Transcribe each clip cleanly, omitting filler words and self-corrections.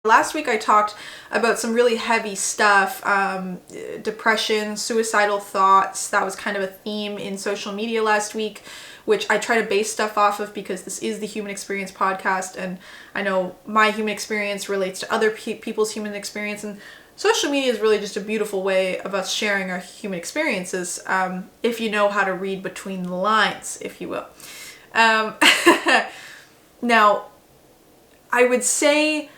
Last week I talked about some really heavy stuff, depression, suicidal thoughts. That was kind of a theme in social media last week, which I try to base stuff off of because this is the Human Experience podcast, and I know my human experience relates to other people's human experience, and social media is really just a beautiful way of us sharing our human experiences, if you know how to read between the lines, if you will. Now, I would say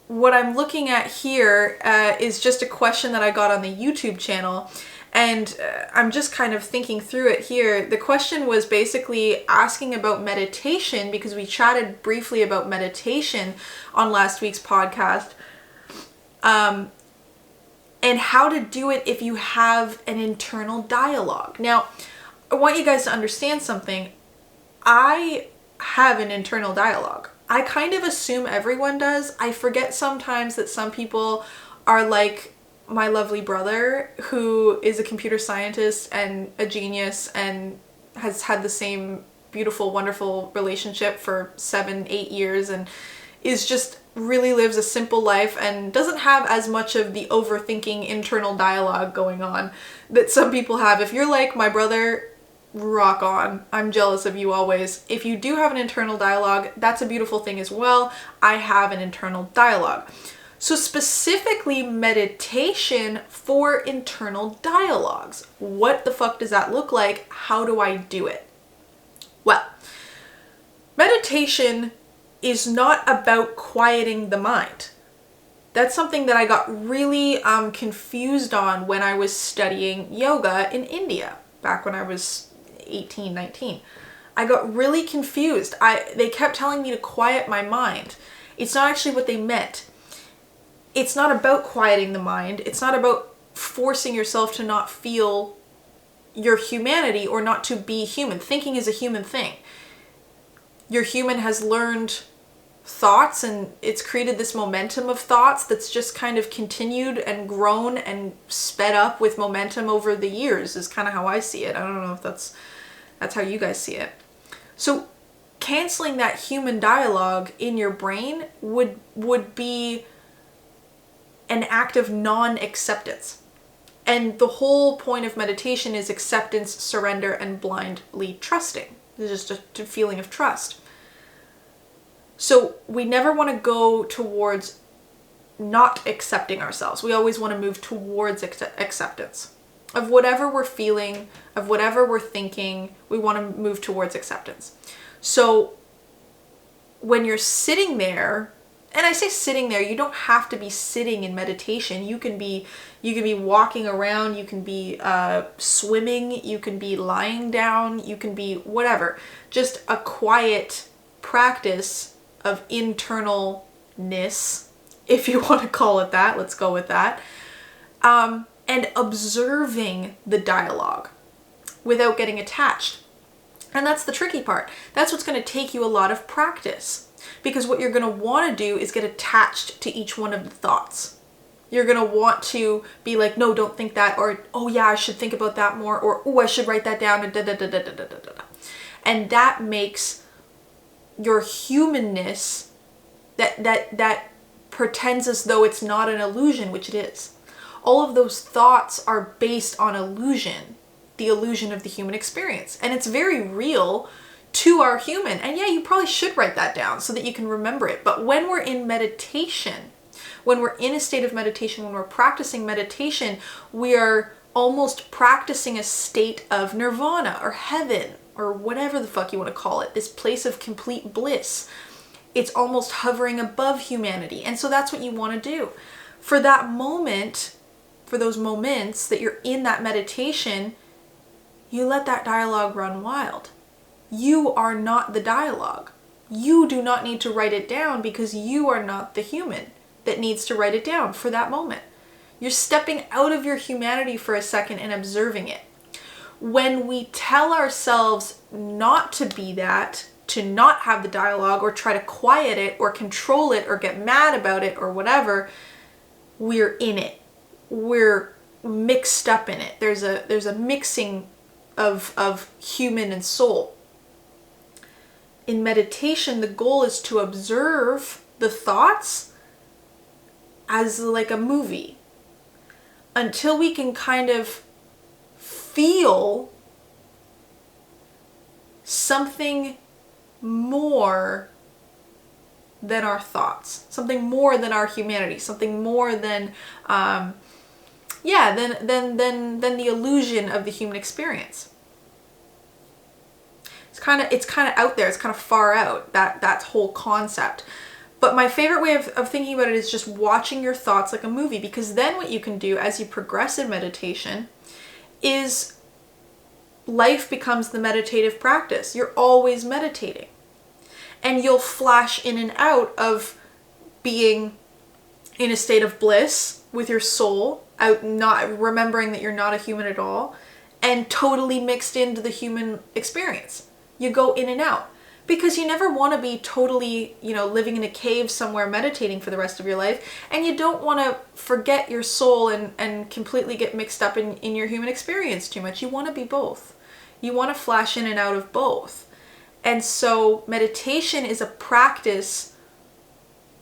what I'm looking at here is just a question that I got on the YouTube channel, and I'm just kind of thinking through it here. The question was basically asking about meditation, because we chatted briefly about meditation on last week's podcast, and how to do it if you have an internal dialogue. Now, I want you guys to understand something. I have an internal dialogue. I kind of assume everyone does. I forget sometimes that some people are like my lovely brother, who is a computer scientist and a genius and has had the same beautiful, wonderful relationship for 7-8 years and is just really lives a simple life and doesn't have as much of the overthinking internal dialogue going on that some people have. If you're like my brother, rock on. I'm jealous of you always. If you do have an internal dialogue, that's a beautiful thing as well. I have an internal dialogue. So specifically meditation for internal dialogues. What the fuck does that look like? How do I do it? Well, meditation is not about quieting the mind. That's something that I got really confused on when I was studying yoga in India, back when I was 18, 19. I got really confused. They kept telling me to quiet my mind. It's not actually what they meant. It's not about quieting the mind. It's not about forcing yourself to not feel your humanity or not to be human. Thinking is a human thing. Your human has learned thoughts, and it's created this momentum of thoughts that's just kind of continued and grown and sped up with momentum over the years, is kind of how I see it. I don't know if that's how you guys see it. So canceling that human dialogue in your brain would be an act of non-acceptance. And the whole point of meditation is acceptance, surrender, and blindly trusting. It's just a feeling of trust. So we never want to go towards not accepting ourselves. We always want to move towards acceptance. Of whatever we're feeling, of whatever we're thinking, we want to move towards acceptance. So when you're sitting there, and I say sitting there, you don't have to be sitting in meditation. You can be walking around, you can be swimming, you can be lying down, you can be whatever. Just a quiet practice of internalness, if you want to call it that. Let's go with that. And observing the dialogue without getting attached. And that's the tricky part. That's what's going to take you a lot of practice, because what you're going to want to do is get attached to each one of the thoughts. You're going to want to be like, no, don't think that, or, oh yeah, I should think about that more, or, oh, I should write that down, and And that makes your humanness, that pretends as though it's not an illusion, which it is. All of those thoughts are based on illusion, the illusion of the human experience. And it's very real to our human. And yeah, you probably should write that down so that you can remember it. But when we're in meditation, when we're in a state of meditation, when we're practicing meditation, we are almost practicing a state of nirvana or heaven or whatever the fuck you want to call it, this place of complete bliss. It's almost hovering above humanity. And so that's what you want to do. For that moment, for those moments that you're in that meditation, you let that dialogue run wild. You are not the dialogue. You do not need to write it down, because you are not the human that needs to write it down for that moment. You're stepping out of your humanity for a second and observing it. When we tell ourselves not to be that, to not have the dialogue or try to quiet it or control it or get mad about it or whatever, we're in it. We're mixed up in it. There's a mixing of human and soul. In meditation, the goal is to observe the thoughts as like a movie until we can kind of feel something more than our thoughts, something more than our humanity, something more than than the illusion of the human experience. It's kind of out there. It's kind of far out, that whole concept. But my favorite way of thinking about it is just watching your thoughts like a movie, because then what you can do as you progress in meditation is life becomes the meditative practice. You're always meditating. And you'll flash in and out of being in a state of bliss with your soul, out not remembering that you're not a human at all, and totally mixed into the human experience. You go in and out. Because you never want to be totally, living in a cave somewhere meditating for the rest of your life. And you don't want to forget your soul and completely get mixed up in your human experience too much. You want to be both. You want to flash in and out of both. And so meditation is a practice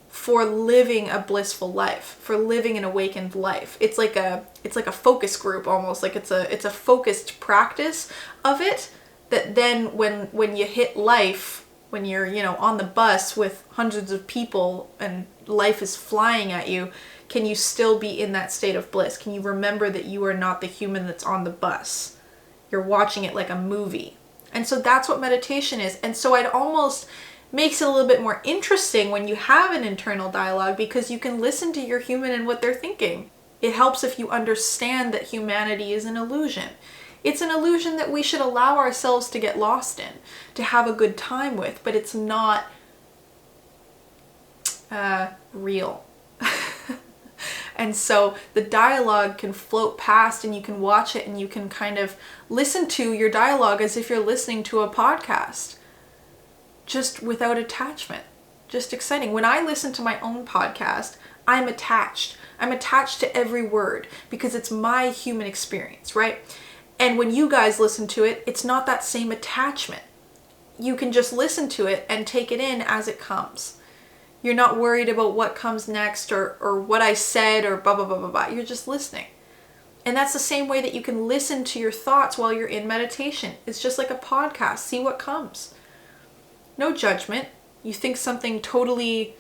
for living a blissful life, for living an awakened life. It's like a focus group almost, like it's a focused practice of it, that then when you hit life, when you're, on the bus with hundreds of people and life is flying at you, can you still be in that state of bliss? Can you remember that you are not the human that's on the bus? You're watching it like a movie. And so that's what meditation is. And so it almost makes it a little bit more interesting when you have an internal dialogue, because you can listen to your human and what they're thinking. It helps if you understand that humanity is an illusion. It's an illusion that we should allow ourselves to get lost in, to have a good time with, but it's not real. And so the dialogue can float past, and you can watch it, and you can kind of listen to your dialogue as if you're listening to a podcast, just without attachment. Just exciting. When I listen to my own podcast, I'm attached. I'm attached to every word because it's my human experience, right? And when you guys listen to it, it's not that same attachment. You can just listen to it and take it in as it comes. You're not worried about what comes next or what I said or blah, blah, blah, blah, blah. You're just listening. And that's the same way that you can listen to your thoughts while you're in meditation. It's just like a podcast. See what comes. No judgment. You think something totally,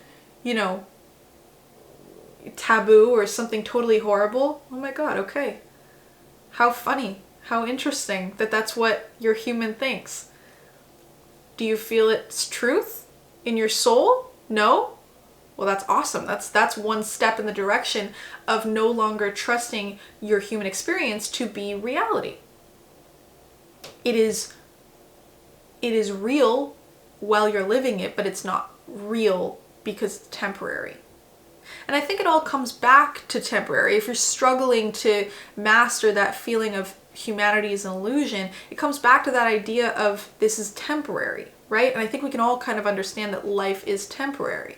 taboo or something totally horrible. Oh my God, okay. How funny. How interesting that that's what your human thinks. Do you feel it's truth in your soul? No? Well, that's awesome. That's one step in the direction of no longer trusting your human experience to be reality. It is real while you're living it, but it's not real because it's temporary. And I think it all comes back to temporary. If you're struggling to master that feeling of humanity is an illusion, it comes back to that idea of this is temporary, right? And I think we can all kind of understand that life is temporary.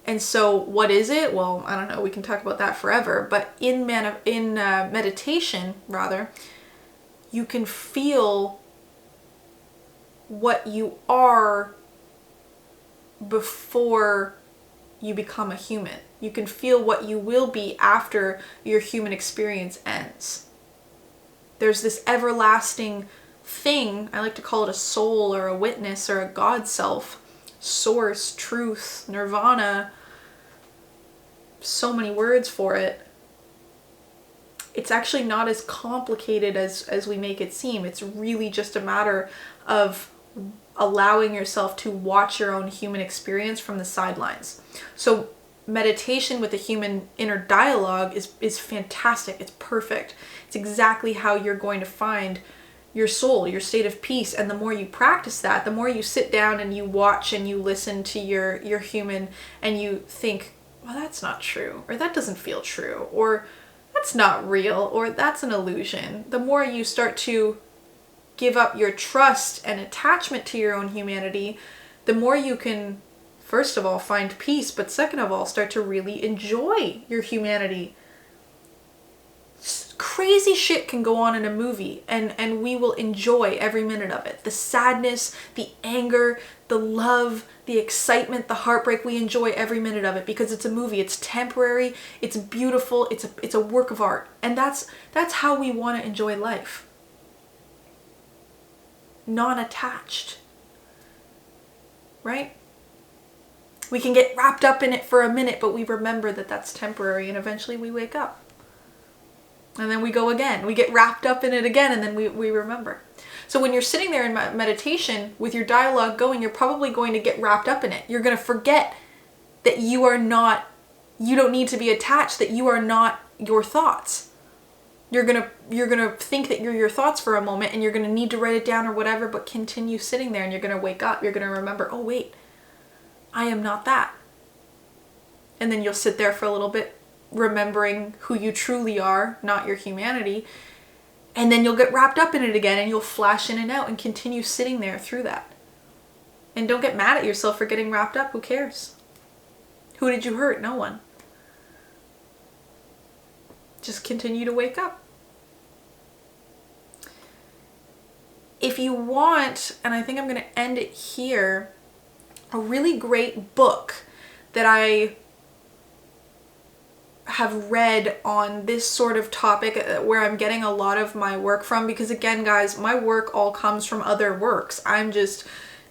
And so what is it? Well, I don't know. We can talk about that forever. But in meditation, rather, you can feel what you are before you become a human. You can feel what you will be after your human experience ends. There's this everlasting thing, I like to call it a soul or a witness or a God self, source, truth, nirvana, so many words for it. It's actually not as complicated as we make it seem. It's really just a matter of allowing yourself to watch your own human experience from the sidelines. So meditation with a human inner dialogue is fantastic. It's perfect. It's exactly how you're going to find your soul, your state of peace. And the more you practice that, the more you sit down and you watch and you listen to your human and you think, well, that's not true, or that doesn't feel true, or that's not real, or that's an illusion. The more you start to give up your trust and attachment to your own humanity, the more you can, first of all, find peace, but second of all, start to really enjoy your humanity. crazy shit can go on in a movie and we will enjoy every minute of it. The sadness, the anger, the love, the excitement, the heartbreak, we enjoy every minute of it because it's a movie. It's temporary, it's beautiful, it's a work of art. And that's how we want to enjoy life. Non-attached. Right? We can get wrapped up in it for a minute, but we remember that that's temporary, and eventually we wake up. And then we go again. We get wrapped up in it again, and then we remember. So when you're sitting there in meditation with your dialogue going, you're probably going to get wrapped up in it. You're going to forget that you don't need to be attached, that you are not your thoughts. You're gonna think that you're your thoughts for a moment, and you're gonna need to write it down or whatever, but continue sitting there, and you're gonna wake up. You're gonna remember, oh wait, I am not that. And then you'll sit there for a little bit, remembering who you truly are, not your humanity. And then you'll get wrapped up in it again, and you'll flash in and out and continue sitting there through that. And don't get mad at yourself for getting wrapped up. Who cares? Who did you hurt? No one. Just continue to wake up. If you want, and I think I'm going to end it here, a really great book that I have read on this sort of topic, where I'm getting a lot of my work from, because again, guys, my work all comes from other works. I'm just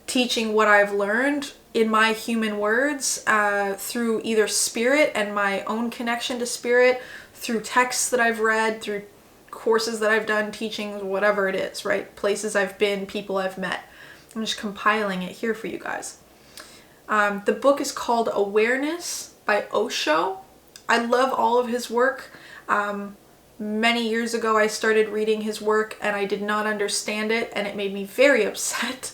teaching what I've learned in my human words, through either spirit and my own connection to spirit, through texts that I've read, through courses that I've done, teachings, whatever it is, right? Places I've been, people I've met. I'm just compiling it here for you guys. The book is called Awareness by Osho. I love all of his work. Many years ago, I started reading his work and I did not understand it, and it made me very upset.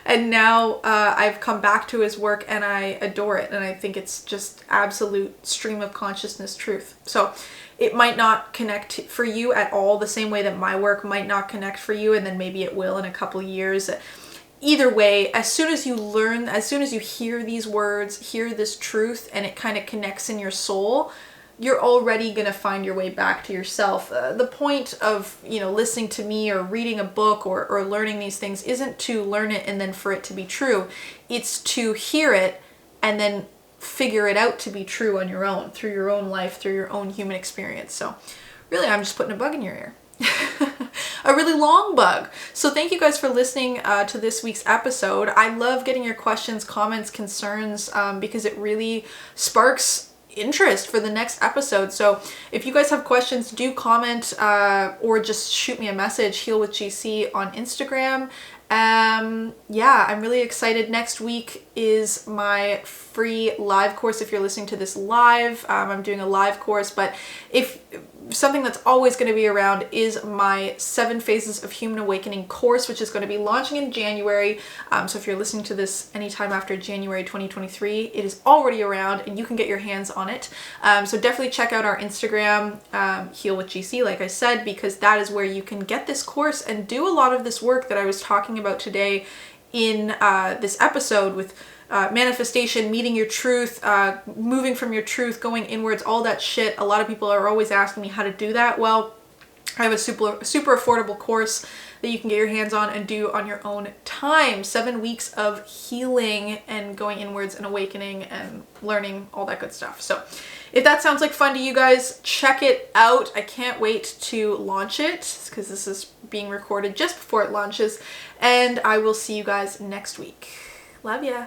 And now I've come back to his work and I adore it, and I think it's just absolute stream of consciousness truth. So it might not connect for you at all the same way that my work might not connect for you, and then maybe it will in a couple years. Either way, as soon as you learn, as soon as you hear these words, hear this truth, and it kind of connects in your soul, you're already going to find your way back to yourself. The point of, listening to me or reading a book or learning these things isn't to learn it and then for it to be true. It's to hear it and then figure it out to be true on your own, through your own life, through your own human experience. So really, I'm just putting a bug in your ear. A really long bug. So thank you guys for listening to this week's episode. I love getting your questions, comments, concerns, because it really sparks interest for the next episode. So if you guys have questions, do comment or just shoot me a message, Heal with GC on Instagram. Yeah, I'm really excited. Next week is my free live course. If you're listening to this live, I'm doing a live course, but if something that's always going to be around is my 7 Phases of Human Awakening course, which is going to be launching in January. So if you're listening to this anytime after January 2023, it is already around and you can get your hands on it. So definitely check out our Instagram, Heal with GC, like I said, because that is where you can get this course and do a lot of this work that I was talking about today in this episode with manifestation, meeting your truth, moving from your truth, going inwards, all that shit. A lot of people are always asking me how to do that. Well, I have a super affordable course that you can get your hands on and do on your own time. 7 weeks of healing and going inwards and awakening and learning all that good stuff. So if that sounds like fun to you guys, check it out. I can't wait to launch it because this is being recorded just before it launches. And I will see you guys next week. Love ya.